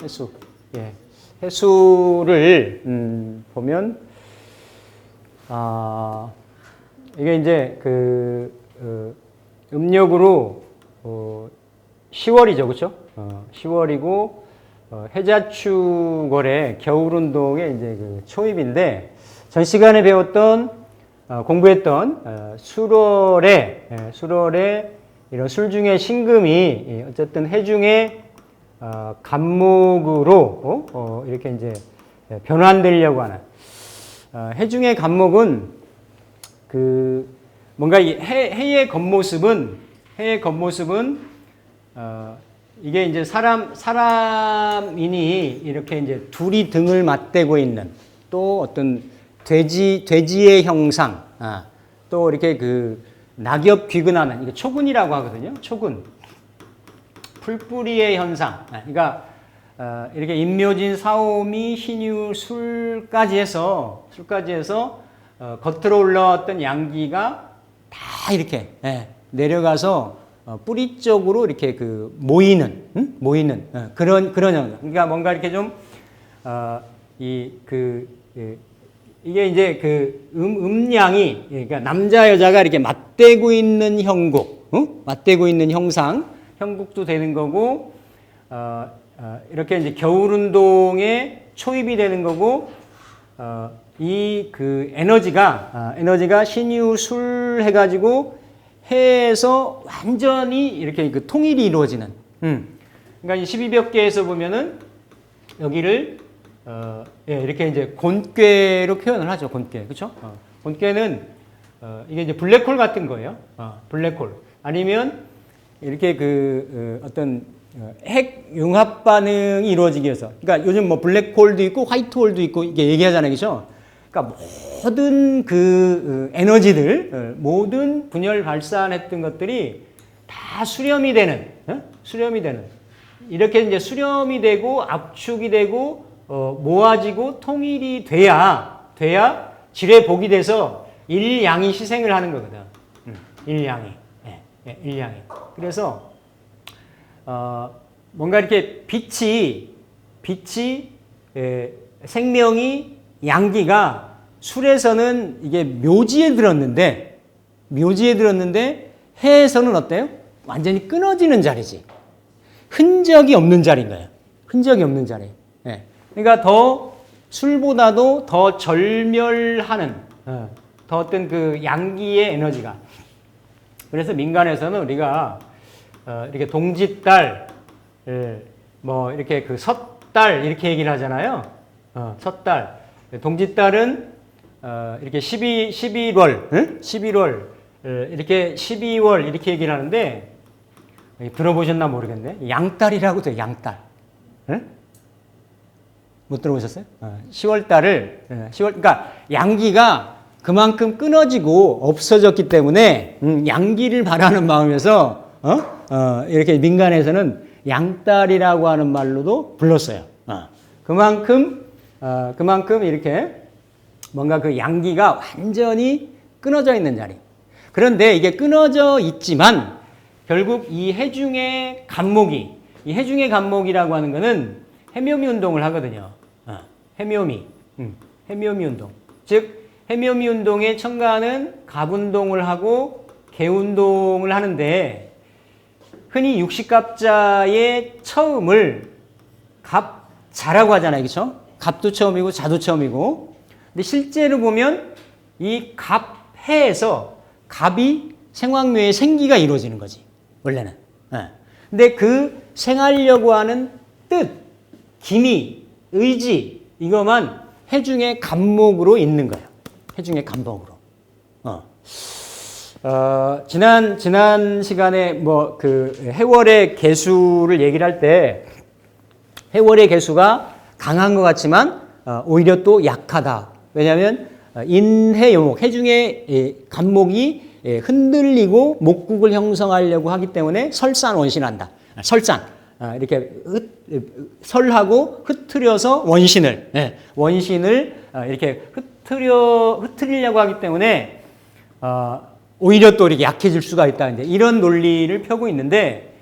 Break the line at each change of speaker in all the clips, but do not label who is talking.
해수. 예. 해수를 보면 이게 이제 음력으로 10월이죠, 그렇죠? 10월이고 해자축월의 겨울운동의 이제 그 초입인데 전 시간에 배웠던 공부했던 술월에 이런 술 중에 신금이 어쨌든 해중의 간목으로 이렇게 이제 변환되려고 하는 해중의 간목은 그 뭔가 이 해의 겉모습은 이게 이제 사람이니 이렇게 이제 둘이 등을 맞대고 있는 또 어떤 돼지의 형상, 또 이렇게 그 낙엽 귀근하는 이게 초근이라고 하거든요. 초근. 풀뿌리의 현상. 그러니까 이렇게 임묘진, 사오미, 신유, 술까지 해서 겉으로 올라왔던 양기가 다 이렇게 내려가서 뿌리 쪽으로 이렇게 그 모이는 그런 현상. 그러니까 뭔가 이렇게 좀 이게 이제 그 음양이 그러니까 남자 여자가 이렇게 맞대고 있는 형국, 맞대고 있는 형국도 되는 거고, 이렇게 이제 겨울 운동에 초입이 되는 거고, 이 그 에너지가 신유술 해가지고 해에서 완전히 이렇게 그 통일이 이루어지는. 그러니까 이 12벽계에서 보면은 여기를 이렇게 이제 곤괴로 표현을 하죠. 곤괴, 그렇죠? 곤괴는 이게 이제 블랙홀 같은 거예요. 블랙홀 아니면 이렇게 어떤 핵 융합 반응이 이루어지기 위해서. 그러니까 요즘 뭐 블랙홀도 있고 화이트홀도 있고 이게 얘기하잖아요, 그렇죠? 그러니까 모든 그 에너지들, 모든 분열 발산했던 것들이 다 수렴이 되는. 이렇게 이제 수렴이 되고 압축이 되고 모아지고 통일이 돼야 지뢰복이 돼서 일양이 희생을 하는 거거든. 일양이. 그래서 뭔가 이렇게 빛이 생명이 양기가 술에서는 이게 묘지에 들었는데 해에서는 어때요? 완전히 끊어지는 자리지. 흔적이 없는 자리인 거예요. 흔적이 없는 자리. 그러니까 더 술보다도 더 절멸하는 더 어떤 그 양기의 에너지가. 그래서 민간에서는 우리가 이렇게 동짓달, 뭐 이렇게 그 섣달 이렇게 얘기를 하잖아요. 섣달. 동짓달은 이렇게 11월 이렇게 12월 이렇게 얘기를 하는데 들어보셨나 모르겠네. 양달이라고 돼요. 양달. 못 들어보셨어요? 10월달을 10월 그러니까 양기가 그만큼 끊어지고 없어졌기 때문에 양기를 바라는 마음에서 이렇게 민간에서는 양달이라고 하는 말로도 불렀어요. 그만큼 이렇게 뭔가 그 양기가 완전히 끊어져 있는 자리. 그런데 이게 끊어져 있지만 결국 이 해중의 간목이라고 하는 거는 해묘미 운동을 하거든요. 해묘미 운동. 즉 해묘미 운동에 첨가하는 갑운동을 하고 개운동을 하는데 흔히 육식갑자의 처음을 갑자라고 하잖아요. 그렇죠? 갑도 처음이고 자도 처음이고. 근데 실제로 보면 이 갑해에서 갑이 생황묘의 생기가 이루어지는 거지. 원래는. 근데 그 생하려고 하는 뜻, 기미, 의지 이것만 해중의 간목으로 있는 거예요. 해중의 간목으로. 지난 시간에 뭐 그 해월의 개수를 얘기를 할 때 해월의 개수가 강한 것 같지만 오히려 또 약하다. 왜냐하면 인해요목, 해중의 간목이 흔들리고 목국을 형성하려고 하기 때문에 설산원신한다. 설산. 이렇게 설하고 흩트려서 원신을 이렇게 흩트리려고 하기 때문에 오히려 또 이렇게 약해질 수가 있다. 이제 이런 논리를 펴고 있는데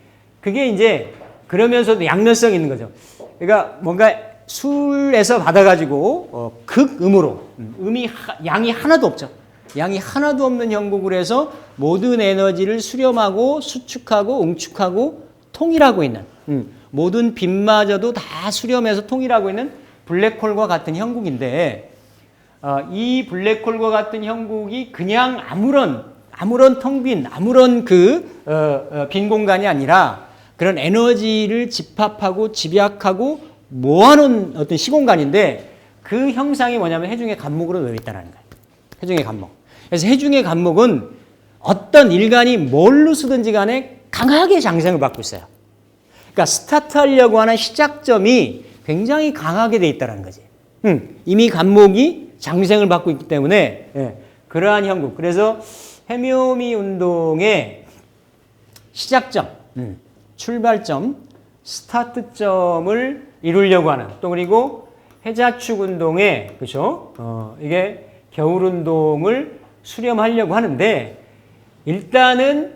그게 이제 그러면서도 양면성이 있는 거죠. 그러니까 뭔가 술에서 받아가지고 극음으로 양이 하나도 없죠. 양이 하나도 없는 형국을 해서 모든 에너지를 수렴하고 수축하고 응축하고 통일하고 있는 모든 빛마저도 다 수렴해서 통일하고 있는 블랙홀과 같은 형국인데 이 블랙홀과 같은 형국이 그냥 아무런 텅 빈 아무런 빈 공간이 아니라 그런 에너지를 집합하고 집약하고 모아놓은 어떤 시공간인데 그 형상이 뭐냐면 해중의 간목으로 놓여 있다는 거예요. 해중의 간목. 그래서 해중의 간목은 어떤 일간이 뭘로 쓰든지 간에 강하게 장생을 받고 있어요. 그러니까 스타트하려고 하는 시작점이 굉장히 강하게 돼 있다는 거지. 이미 간목이 장생을 받고 있기 때문에 그러한 형국. 그래서 해묘미 운동의 시작점, 출발점, 스타트점을 이루려고 하는 또 그리고 해자축 운동의 그렇죠? 이게 겨울 운동을 수렴하려고 하는데 일단은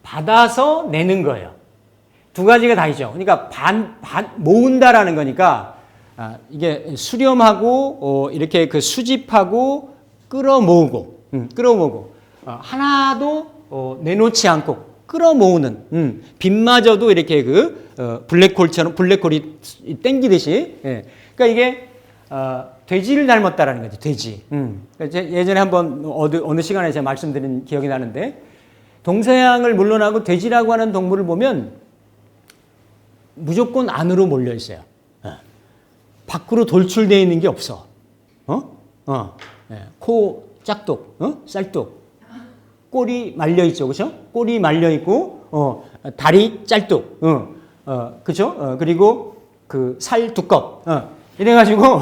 받아서 내는 거예요. 두 가지가 다 있죠. 그러니까 모은다라는 거니까 이게 수렴하고 이렇게 수집하고 끌어모으고 하나도 내놓지 않고 끌어모으는 빛마저도 이렇게 블랙홀처럼 블랙홀이 땡기듯이 그러니까 이게 돼지를 닮았다라는 거죠. 돼지. 예전에 한번 어느 시간에 제가 말씀드린 기억이 나는데 동서양을 물러나고 돼지라고 하는 동물을 보면 무조건 안으로 몰려 있어요. 밖으로 돌출되어 있는 게 없어. 코 짝뚝, 쌀뚝, 꼬리 말려 있죠, 그렇죠? 꼬리 말려 있고, 다리 짤뚝, 그렇죠? 그리고 살 두껍, 이래가지고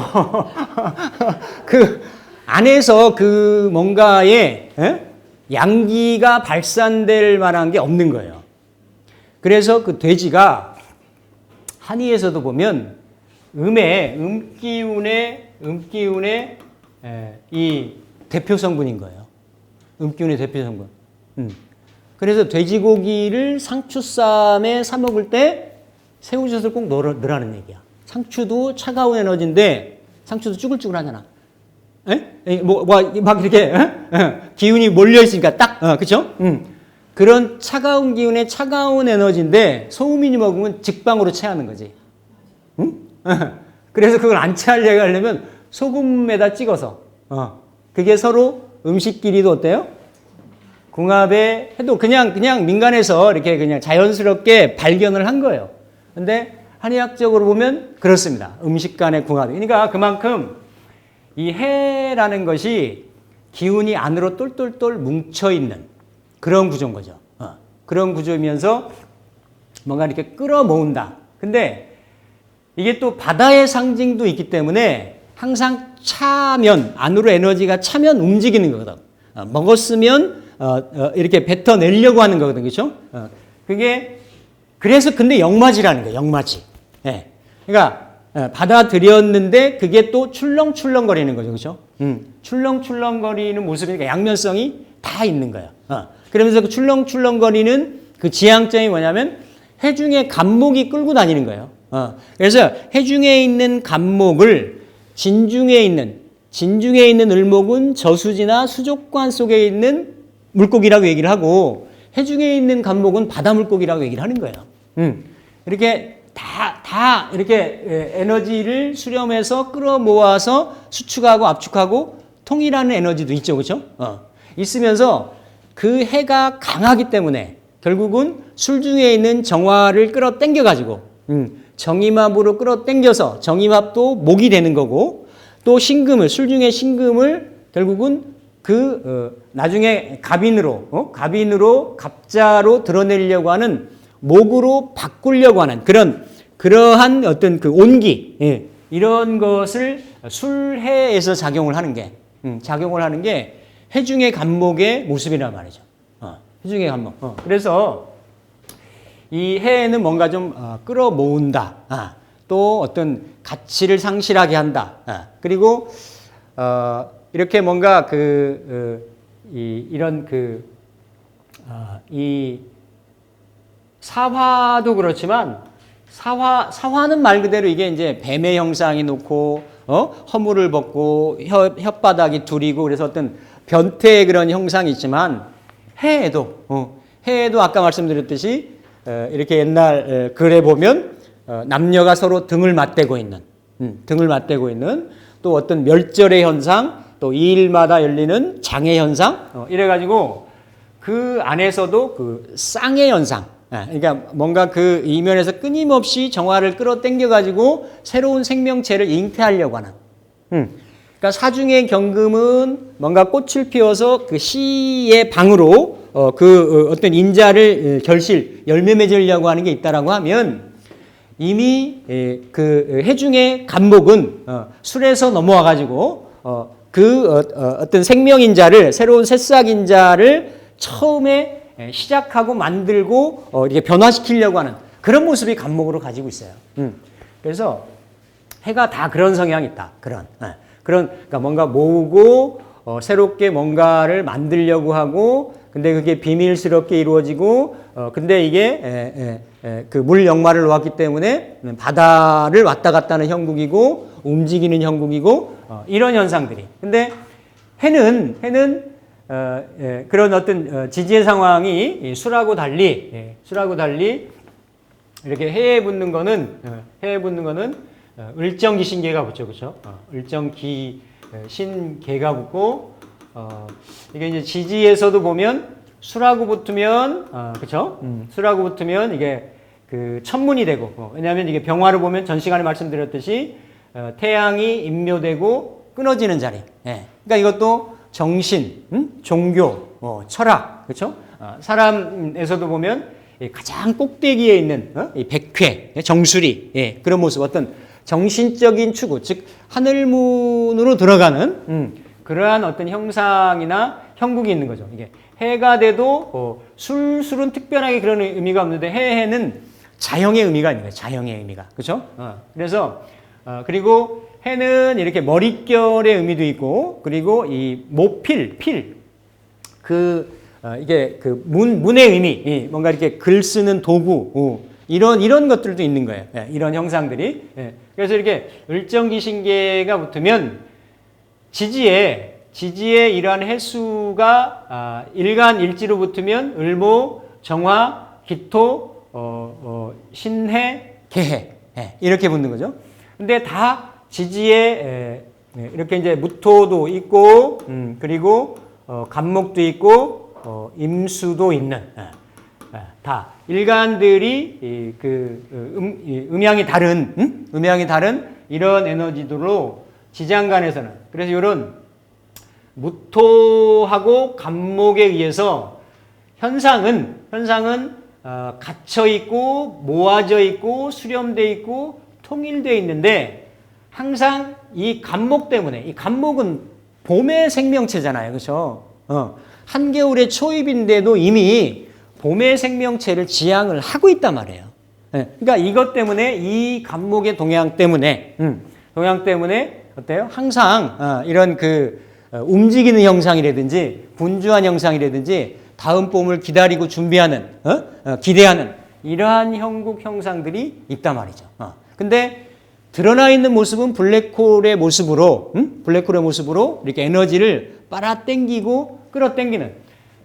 안에서 뭔가에 양기가 발산될 만한 게 없는 거예요. 그래서 돼지가 한의에서도 보면 음기운의 이 대표 성분인 거예요. 음기운의 대표 성분. 그래서 돼지고기를 상추쌈에 사 먹을 때 새우젓을 꼭 넣으라는 얘기야. 상추도 차가운 에너지인데 상추도 쭈글쭈글하잖아. 막 이렇게 기운이 몰려 있으니까 그렇죠? 그런 차가운 기운의 차가운 에너지인데 소음인이 먹으면 직방으로 체하는 거지. 그래서 그걸 안 체하려고 하려면 소금에다 찍어서 그게 서로 음식끼리도 어때요? 궁합에 해도 그냥 민간에서 이렇게 그냥 자연스럽게 발견을 한 거예요. 근데 한의학적으로 보면 그렇습니다. 음식 간의 궁합이. 그러니까 그만큼 이 해라는 것이 기운이 안으로 똘똘똘 뭉쳐있는 그런 구조인 거죠. 그런 구조이면서 뭔가 이렇게 끌어모은다. 근데 이게 또 바다의 상징도 있기 때문에 항상 차면, 안으로 에너지가 차면 움직이는 거거든. 먹었으면 이렇게 뱉어내려고 하는 거거든. 그렇죠? 그래서 근데 역마지라는 거예요. 역마지. 예. 그러니까 받아들였는데 그게 또 출렁출렁거리는 거죠. 그렇죠? 출렁출렁거리는 모습이니까 양면성이 다 있는 거예요. 그러면서 그 출렁출렁거리는 그 지향점이 뭐냐면 해중의 간목이 끌고 다니는 거예요. 그래서 해중에 있는 간목을 진중에 있는 을목은 저수지나 수족관 속에 있는 물고기라고 얘기를 하고 해중에 있는 간목은 바다 물고기라고 얘기를 하는 거예요. 이렇게 다 이렇게 에너지를 수렴해서 끌어모아서 수축하고 압축하고 통일하는 에너지도 있죠. 그렇죠? 있으면서 그 해가 강하기 때문에 결국은 술 중에 있는 정화를 끌어당겨 가지고 정임합으로 끌어당겨서 정임합도 목이 되는 거고 또 술 중에 신금을 결국은 나중에 갑인으로 갑자로 드러내려고 하는 목으로 바꾸려고 하는 그러한 어떤 온기 이런 것을 술해에서 작용을 하는 게 해중의 간목의 모습이란 말이죠. 해중의 간목. 그래서 이 해에는 뭔가 좀 끌어모은다. 또 어떤 가치를 상실하게 한다. 그리고 이렇게 뭔가 이런 이 사화도 그렇지만 사화는 말 그대로 이게 이제 뱀의 형상이 놓고 허물을 벗고 혓바닥이 두리고 그래서 어떤 변태의 그런 형상이 있지만 해에도 아까 말씀드렸듯이 이렇게 옛날 글에 보면 남녀가 서로 등을 맞대고 있는 또 어떤 멸절의 현상 또 2일마다 열리는 장의 현상 이래가지고 그 안에서도 그 쌍의 현상 그러니까 뭔가 그 이면에서 끊임없이 정화를 끌어당겨가지고 새로운 생명체를 잉태하려고 하는 그러니까 사중의 경금은 뭔가 꽃을 피워서 그 씨의 방으로 어떤 인자를 열매 맺으려고 하는 게 있다라고 하면 이미 그 해중의 간목은 술에서 넘어와 가지고 어떤 생명인자를 새로운 새싹인자를 처음에 시작하고 만들고 이렇게 변화시키려고 하는 그런 모습이 간목으로 가지고 있어요. 그래서 해가 다 그런 성향이 있다. 그러니까 뭔가 모으고 새롭게 뭔가를 만들려고 하고 근데 그게 비밀스럽게 이루어지고 근데 이게 그 물 역마를 놓았기 때문에 바다를 왔다 갔다 하는 형국이고 움직이는 형국이고 이런 현상들이. 근데 해는 그런 어떤 지지의 상황이 술하고 달리 이렇게 해에 붙는 거는 을정기신계가 붙죠, 그렇죠? 을정기 신계가 붙고 이게 이제 지지에서도 보면 술하고 붙으면 그렇죠? 술하고 붙으면 이게 그 천문이 되고 왜냐하면 이게 병화를 보면 전 시간에 말씀드렸듯이 태양이 인묘되고 끊어지는 자리. 그러니까 이것도 정신, 종교, 철학, 그렇죠? 사람에서도 보면 가장 꼭대기에 있는 이 백회, 정수리, 그런 모습, 어떤 정신적인 추구, 즉 하늘문으로 들어가는 그러한 어떤 형상이나 형국이 있는 거죠. 이게 해가 돼도 술은 특별하게 그런 의미가 없는데 해는 자형의 의미가 있는 거예요. 자형의 의미가, 그렇죠? 그래서 그리고 해는 이렇게 머릿결의 의미도 있고, 그리고 이 모필, 이게 그 문의 의미, 뭔가 이렇게 글 쓰는 도구, 이런 것들도 있는 거예요. 이런 형상들이. 그래서 이렇게 을정기신계가 붙으면 지지에 이러한 해수가 일간일지로 붙으면 을모, 정화, 기토, 신해, 계해 이렇게 붙는 거죠. 근데 다 지지에 이렇게 이제 무토도 있고 그리고 간목도 있고 임수도 있는 다 일간들이 음양이 다른 이런 에너지들로 지장간에서는 그래서 이런 무토하고 간목에 의해서 현상은 갇혀 있고 모아져 있고 수렴돼 있고 통일돼 있는데 항상 이 간목 때문에 이 간목은 봄의 생명체잖아요, 그렇죠? 한겨울의 초입인데도 이미 봄의 생명체를 지향을 하고 있단 말이에요. 그러니까 이것 때문에 이 간목의 동향 때문에 어때요? 항상 이런 움직이는 형상이라든지 분주한 형상이라든지 다음 봄을 기다리고 준비하는 기대하는 이러한 형국 형상들이 있단 말이죠. 근데 드러나 있는 모습은 블랙홀의 모습으로 이렇게 에너지를 빨아당기고 끌어당기는.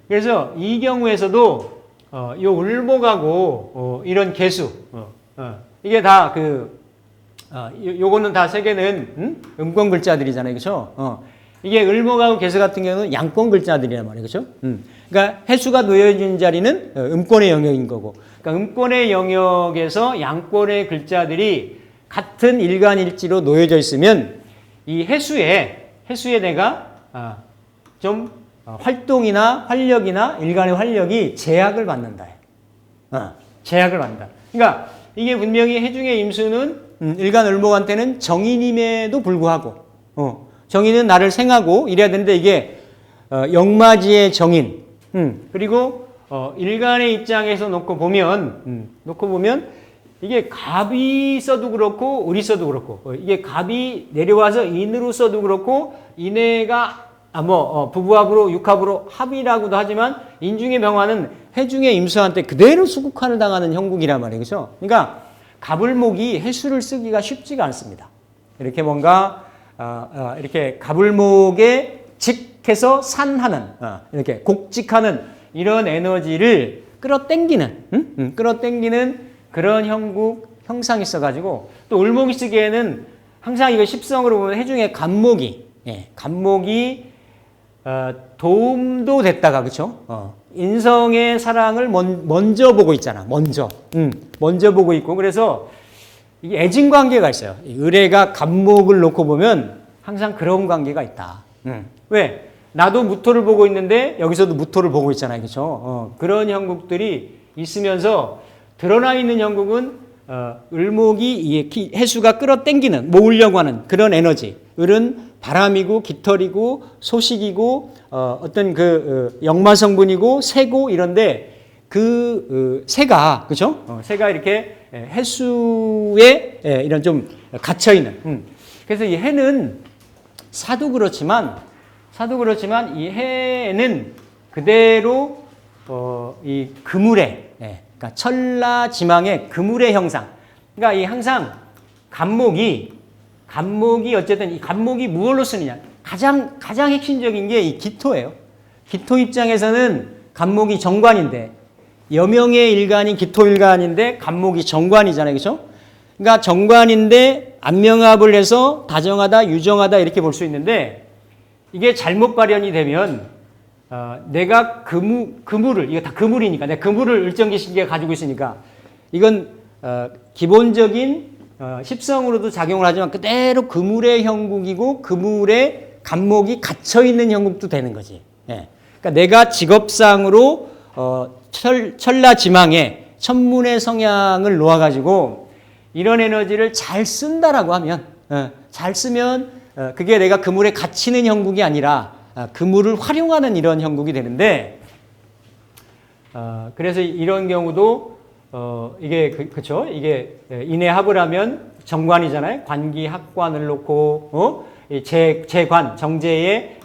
그래서 이 경우에서도 요 을목하고 이런 개수 이게 다 요거는 다 세 개는 음권 글자들이잖아요, 그렇죠? 이게 을목하고 개수 같은 경우는 양권 글자들이란 말이에요, 그렇죠? 그러니까 해수가 놓여진 자리는 음권의 영역인 거고, 그러니까 음권의 영역에서 양권의 글자들이 같은 일간일지로 놓여져 있으면 이 해수에 내가 좀 활동이나 활력이나 일간의 활력이 제약을 받는다. 제약을 받는다. 그러니까 이게 분명히 해중의 임수는 일간 을목한테는 정인임에도 불구하고 정인은 나를 생하고 이래야 되는데 이게 역마지의 정인 그리고 일간의 입장에서 놓고 보면 이게 갑이 써도 그렇고 을이 써도 그렇고 이게 갑이 내려와서 인으로 써도 그렇고 인해가 부부합으로 육합으로 합이라고도 하지만 인중의 병화는 해중의 임수한테 그대로 수국한을 당하는 형국이란 말이에요. 그렇죠? 그러니까 갑을목이 해수를 쓰기가 쉽지가 않습니다. 이렇게 뭔가 이렇게 갑을목에 직해서 산하는 이렇게 곡직하는 이런 에너지를 끌어당기는 그런 형국 형상이 있어가지고 또 을목이 쓰기에는 항상 이거 십성으로 보면 해중에 간목이 도움도 됐다가 그렇죠? 인성의 사랑을 먼저 보고 있잖아. 먼저 보고 있고 그래서 이게 애증 관계가 있어요. 을애가 간목을 놓고 보면 항상 그런 관계가 있다. 왜? 나도 무토를 보고 있는데 여기서도 무토를 보고 있잖아요. 그렇죠? 그런 형국들이 있으면서 드러나 있는 형국은 을목이 해수가 끌어당기는 모으려고 하는 그런 에너지. 을은 바람이고 깃털이고 소식이고 어떤 그 역마 성분이고 새고 이런데 새가 그죠? 새가 이렇게 해수에 이런 좀 갇혀 있는. 그래서 이 해는 사도 그렇지만 이 해는 그대로 이 그물의 그러니까 천라지망의 그물의 형상. 그러니까 이 항상 간목이 어쨌든 이 간목이 무엇로 쓰느냐. 가장 핵심적인 게 이 기토예요. 기토 입장에서는 간목이 정관인데 여명의 일간인 기토 일간인데 간목이 정관이잖아요. 그렇죠? 그러니까 정관인데 안명합을 해서 다정하다, 유정하다 이렇게 볼 수 있는데 이게 잘못 발현이 되면 내가 그물을 이거 다 그물이니까 내가 그물을 을정기신기가 가지고 있으니까 이건 기본적인 십성으로도 작용을 하지만 그대로 그물의 형국이고 그물의 간목이 갇혀있는 형국도 되는 거지. 예. 그러니까 내가 직업상으로 천라지망에 천문의 성향을 놓아가지고 이런 에너지를 잘 쓴다라고 하면 잘 쓰면 그게 내가 그물에 갇히는 형국이 아니라 그물을 활용하는 이런 형국이 되는데 그래서 이런 경우도 이게 그쵸? 이게 인해합을 하면 정관이잖아요. 관기 합관을 놓고 재관 정제의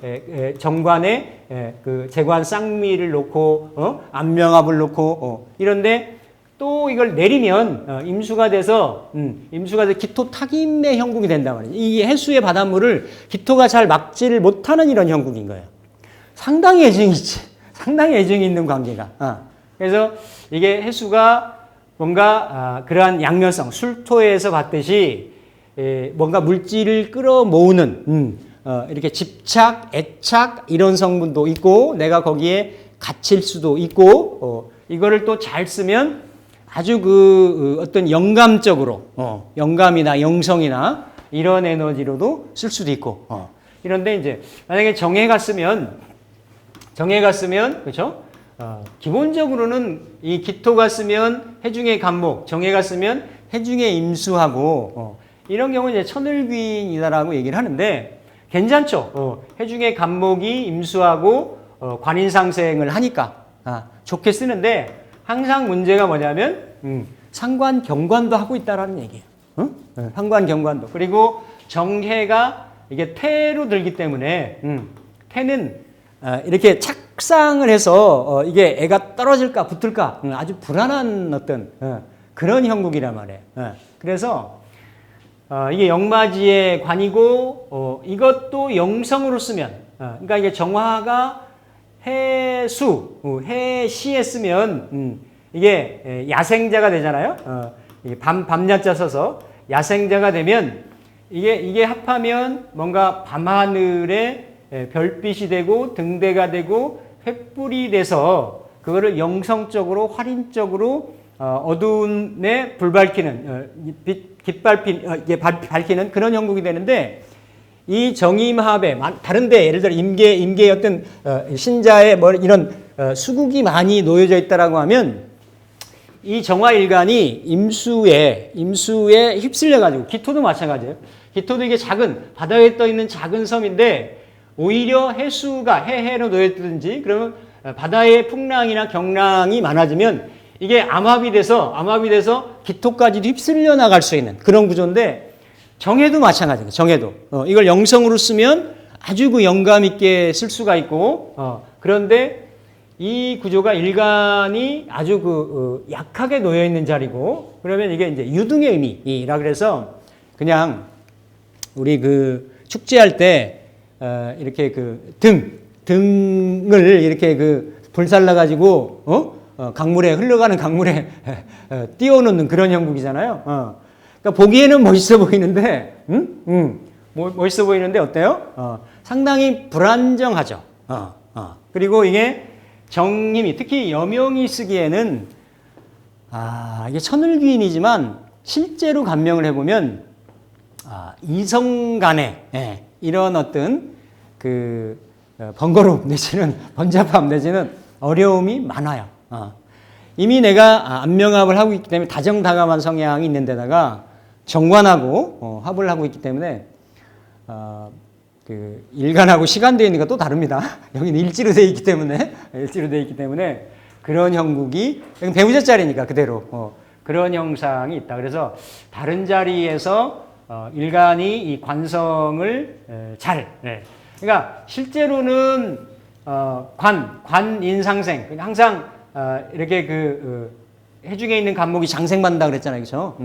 정관에 그 재관 쌍미를 놓고 안명합을 놓고 이런데 또 이걸 내리면 임수가 돼서 기토 타김의 형국이 된단 말이에요. 이 해수의 바닷물을 기토가 잘 막지를 못하는 이런 형국인 거예요. 상당히 애증이 있지. 상당히 애증이 있는 관계가. 그래서 이게 해수가 뭔가 그러한 양면성, 술토에서 봤듯이 뭔가 물질을 끌어모으는 이렇게 집착, 애착 이런 성분도 있고 내가 거기에 갇힐 수도 있고 이거를 또 잘 쓰면 아주 어떤 영감적으로 영감이나 영성이나 이런 에너지로도 쓸 수도 있고 이런데 이제 만약에 정해가 쓰면 그렇죠? 기본적으로는 이 기토가 쓰면 해중의 간목, 정해가 쓰면 해중의 임수하고 이런 경우는 이제 천을귀인이다라고 얘기를 하는데 괜찮죠. 해중의 간목이 임수하고 관인상생을 하니까 좋게 쓰는데 항상 문제가 뭐냐면 상관 경관도 하고 있다라는 얘기예요. 상관 경관도. 그리고 정해가 이게 태로 들기 때문에 태는 이렇게 착상을 해서 이게 애가 떨어질까 붙을까 아주 불안한 어떤 그런 형국이란 말이에요. 그래서 이게 영마지의 관이고 이것도 영성으로 쓰면 그러니까 이게 정화가 해시에 쓰면 이게 야생자가 되잖아요. 밤야자 써서 야생자가 되면 이게 합하면 뭔가 밤하늘에 별빛이 되고 등대가 되고 횃불이 돼서 그거를 영성적으로 활인적으로 어두운에 불 밝히는 밝히는 그런 형국이 되는데 이 정임합에 다른데 예를 들어 임계의 어떤 신자의 뭐 이런 수국이 많이 놓여져 있다라고 하면 이 정화일간이 임수에 휩쓸려 가지고 기토도 마찬가지예요. 기토도 이게 작은 바다에 떠 있는 작은 섬인데 오히려 해수가 해로 놓였든지 그러면 바다의 풍랑이나 경랑이 많아지면 이게 암합이 돼서 기토까지도 휩쓸려 나갈 수 있는 그런 구조인데 정해도 마찬가지입니다. 정해도. 이걸 영성으로 쓰면 아주 그 영감 있게 쓸 수가 있고, 그런데 이 구조가 일간이 아주 약하게 놓여 있는 자리고, 그러면 이게 이제 유등의 의미라 그래서 그냥 우리 축제할 때, 이렇게 등을 이렇게 불살라가지고, 흘러가는 강물에 띄워놓는 그런 형국이잖아요. 그러니까 보기에는 멋있어 보이는데, 멋있어 보이는데 어때요? 상당히 불안정하죠. 그리고 이게 정님이 특히 여명이 쓰기에는 이게 천을귀인이지만 실제로 감명을 해보면 이성 간의 이런 어떤 번거로움 내지는 번잡함 내지는 어려움이 많아요. 이미 내가 안명합을 하고 있기 때문에 다정다감한 성향이 있는 데다가 정관하고 합을 하고 있기 때문에 일간하고 시간되어 있는 것도 다릅니다. 여기는 일지로 되어 있기 때문에 그런 형국이 배우자 자리니까 그대로 그런 형상이 있다. 그래서 다른 자리에서 일간이 이 관성을 그러니까 실제로는 관인상생 항상 이렇게 해중에 있는 간목이 장생받는다 그랬잖아요, 그렇죠?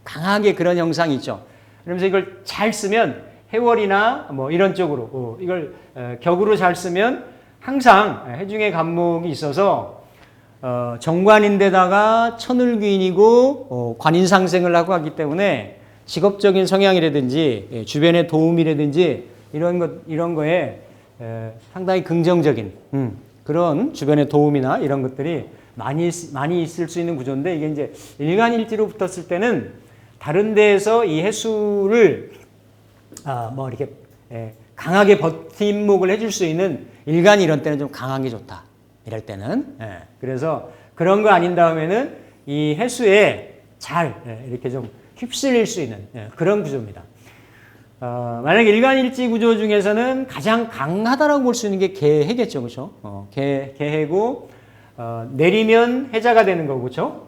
강하게 그런 형상이 있죠. 그러면서 이걸 잘 쓰면 해월이나 뭐 이런 쪽으로 이걸 격으로 잘 쓰면 항상 해중의 간목이 있어서 정관인데다가 천을귀인이고 관인상생을 하고 하기 때문에 직업적인 성향이라든지 주변의 도움이라든지 이런 거에 상당히 긍정적인 그런 주변의 도움이나 이런 것들이 많이 있을 수 있는 구조인데 이게 이제 일간일지로 붙었을 때는 다른 데에서 이 해수를 이렇게 강하게 버팀목을 해줄 수 있는 일간이 이런 때는 좀 강한 게 좋다. 이럴 때는. 그래서 그런 거 아닌 다음에는 이 해수에 잘 이렇게 좀 휩쓸릴 수 있는 그런 구조입니다. 만약 일간일지 구조 중에서는 가장 강하다라고 볼 수 있는 게 개해겠죠. 그렇죠? 개해고 내리면 해자가 되는 거고 그렇죠?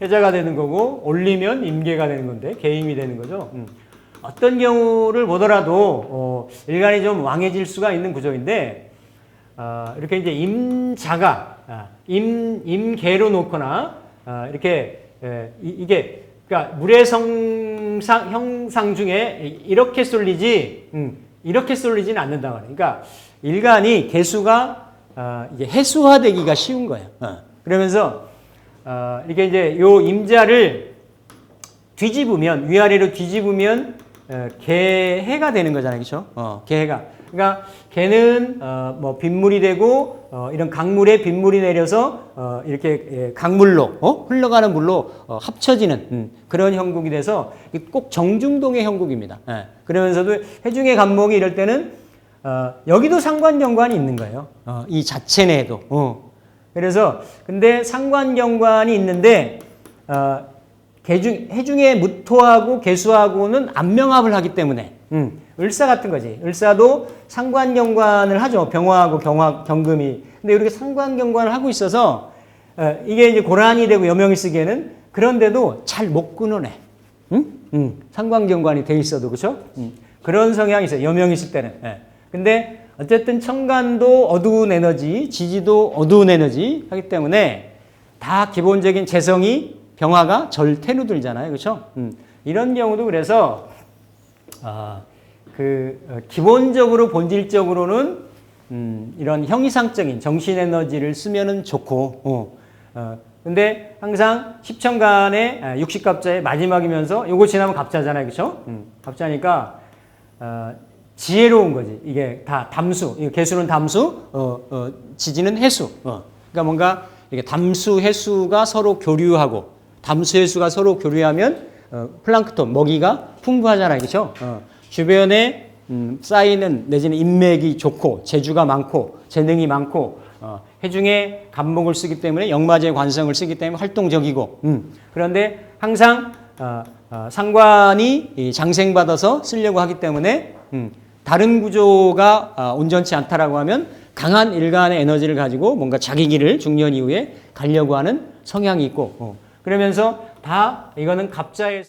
해자가 되는 거고 올리면 임계가 되는 건데 개임이 되는 거죠. 어떤 경우를 보더라도 일간이 좀 왕해질 수가 있는 구조인데 이렇게 이제 임자가 임계로 놓거나 이렇게 이게 그러니까 물의 형상 중에 이렇게 쏠리지 이렇게 쏠리지는 않는다 말이에요. 그러니까 일간이 개수가 이게 해수화되기가 쉬운 거예요. 그러면서 이렇게 이제 요 임자를 뒤집으면 위아래로 뒤집으면 개해가 되는 거잖아요, 그렇죠? 개해가. 그러니까 개는 뭐 빗물이 되고 이런 강물에 빗물이 내려서 이렇게 강물로 흘러가는 물로 합쳐지는 그런 형국이 돼서 꼭 정중동의 형국입니다. 그러면서도 해중의 간목이 이럴 때는 여기도 상관경관이 있는 거예요. 이 자체 내에도. 그래서 근데 상관경관이 있는데 해중의 무토하고 개수하고는 안명합을 하기 때문에 을사 같은 거지. 을사도 상관경관을 하죠. 병화하고 경금이. 근데 이렇게 상관경관을 하고 있어서 이게 이제 고란이 되고 여명이 쓰기에는 그런데도 잘 못 끊어내. 상관경관이 돼 있어도 그렇죠? 그런 성향이 있어요. 여명이 있을 때는. 근데 어쨌든 천간도 어두운 에너지, 지지도 어두운 에너지 하기 때문에 다 기본적인 재성이 병화가 절태로 들잖아요. 그렇죠? 이런 경우도 그래서 기본적으로 본질적으로는 이런 형이상적인 정신 에너지를 쓰면은 좋고 근데 항상 십천간의 60갑자의 마지막이면서 요거 지나면 갑자잖아요. 그렇죠? 갑자니까 지혜로운 거지. 이게 다 담수. 개수는 담수, 지지는 해수. 그러니까 뭔가 이게 담수, 해수가 서로 교류하고 담수, 해수가 서로 교류하면 플랑크톤, 먹이가 풍부하잖아요. 그렇죠? 주변에 쌓이는 내지는 인맥이 좋고 재주가 많고 재능이 많고 해중에 간목을 쓰기 때문에 역마제 관성을 쓰기 때문에 활동적이고 그런데 항상 상관이 장생받아서 쓰려고 하기 때문에 다른 구조가 온전치 않다라고 하면 강한 일간의 에너지를 가지고 뭔가 자기 길을 중년 이후에 가려고 하는 성향이 있고, 그러면서 다 이거는 갑자의